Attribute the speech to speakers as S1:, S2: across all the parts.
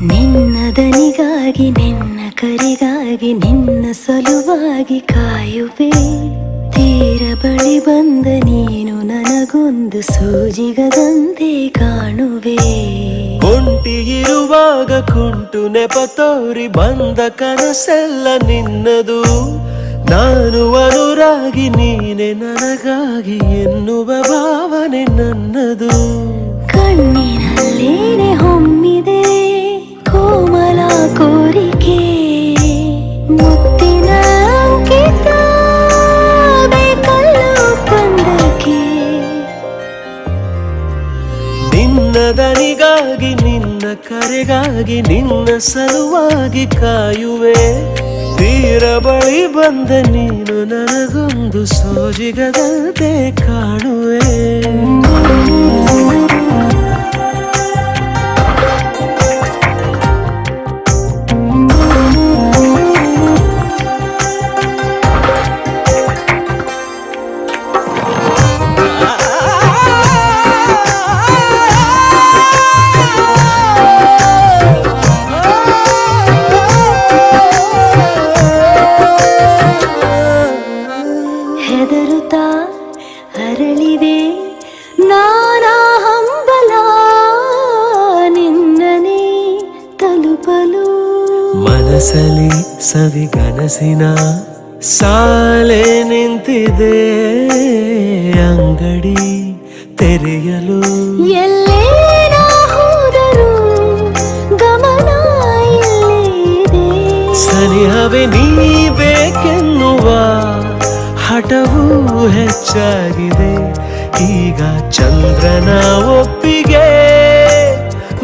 S1: ನಿನ್ನ ದನಿಗಾಗಿ ನಿನ್ನ ಕರೆಗಾಗಿ ನಿನ್ನ ಸಲುವಾಗಿ ಕಾಯುವೆ. ತೀರ ಬಳಿ ಬಂದ ನೀನು ನನಗೊಂದು ಸೂಜಿಗದಂತೆ ಕಾಣುವೆ.
S2: ಒಂಟಿ ಇರುವಾಗ ಕುಂಟು ನೆಪ ತೋರಿ ಬಂದ ಕನಸೆಲ್ಲ ನಿನ್ನದು. ನಾನು ಅನುರಾಗಿ ನೀನೆ ನನಗಾಗಿ ಎನ್ನುವ ಭಾವನೆ ನನ್ನದು.
S1: ಕಣ್ಣಿನಲ್ಲೇನೆ ಹೊಮ್ಮಿದೆ ಕೋಮಲ ಕೋರಿಕೆ, ಮುತ್ತಿನ ಅಂಕಿತ ಬೇಕಲ್ಲ ಕಂದಕ್ಕೆ.
S2: ನಿನ್ನ ದನಿಗಾಗಿ ನಿನ್ನ ಕರೆಗಾಗಿ ನಿನ್ನ ಸಲುವಾಗಿ ಕಾಯುವೆ. ತೀರ ಬಳಿ ಬಂದ ನೀನು ನನಗೊಂದು ಸೋಜಿಗದಂತೆ ಕಾಣುವೆ.
S1: ಹೆದರುತ್ತಾ ಅರಳಿವೆ ನಾನಾ ಹಂಬಲ ನಿನ್ನನೇ ತಲುಪಲು.
S2: ಮನಸಲಿ ಸವಿಗನಸಿನ ಸಾಲೆ ನಿಂತಿದೆ, ಅಂಗಡಿ ತೆರೆಯಲು.
S1: ಎಲ್ಲೇ ನಾ ಹೋದರೂ ಗಮನ ಇಲ್ಲೇ ಇದೆ.
S2: ಸನಿಹವೇ ನೀ ಬೇಕೆನ್ನುವ ಹಠವೂ ಹೆಚ್ಚಾಗಿದೆ. ಈಗ ಚಂದ್ರನ ಒಪ್ಪಿಗೆ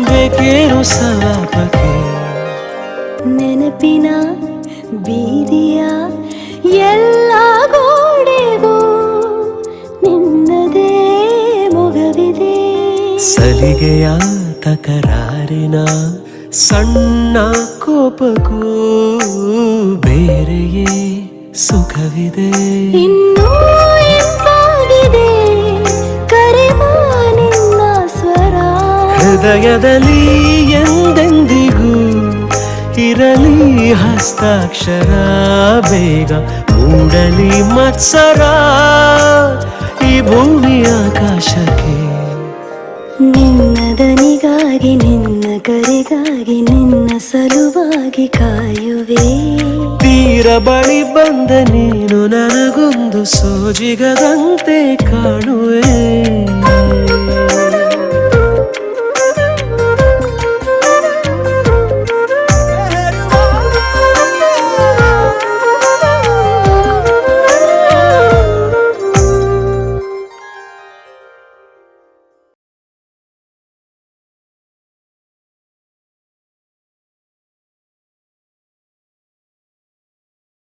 S2: ಬೇಕೇನು ಸಲಾಪಕ್ಕೆ.
S1: ನೆನಪಿನ ಬೀದಿಯ ಎಲ್ಲ ಗೋಡೆಗೂ ನಿನ್ನದೇ ಮೊಗವಿದೆ.
S2: ಸಲಿಗೆಯ ತಕರಾರಿನ ಸಣ್ಣ ಕೋಪಕ್ಕೂ ಬೇರೆಯೇ ಸುಖವಿದೆ.
S1: ಇನ್ನೂ ಎಂತಾಗಿದೆ ಕರೆವ ನಿನ್ನ ಸ್ವರ.
S2: ಹೃದಯದಲ್ಲಿ ಎಂದೆಂದಿಗೂ ಇರಲಿ ಹಸ್ತಾಕ್ಷರ. ಬೇಗ ಮೂಡಲಿ ಮತ್ಸರ ಈ ಭೂಮಿ ಆಕಾಶಕ್ಕೆ.
S1: ನಿನ್ನ ದನಿಗಾಗಿ ನಿನ್ನ ಕರೆಗಾಗಿ ನಿನ್ನ ಸಲುವಾಗಿ ಕಾಯುವೆ.
S2: ತೀರ ಬಳಿ ಬಂದ ನೀನು ನನಗೊಂದು ಸೋಜಿಗದಂತೆ ಕಾಣುವೆ.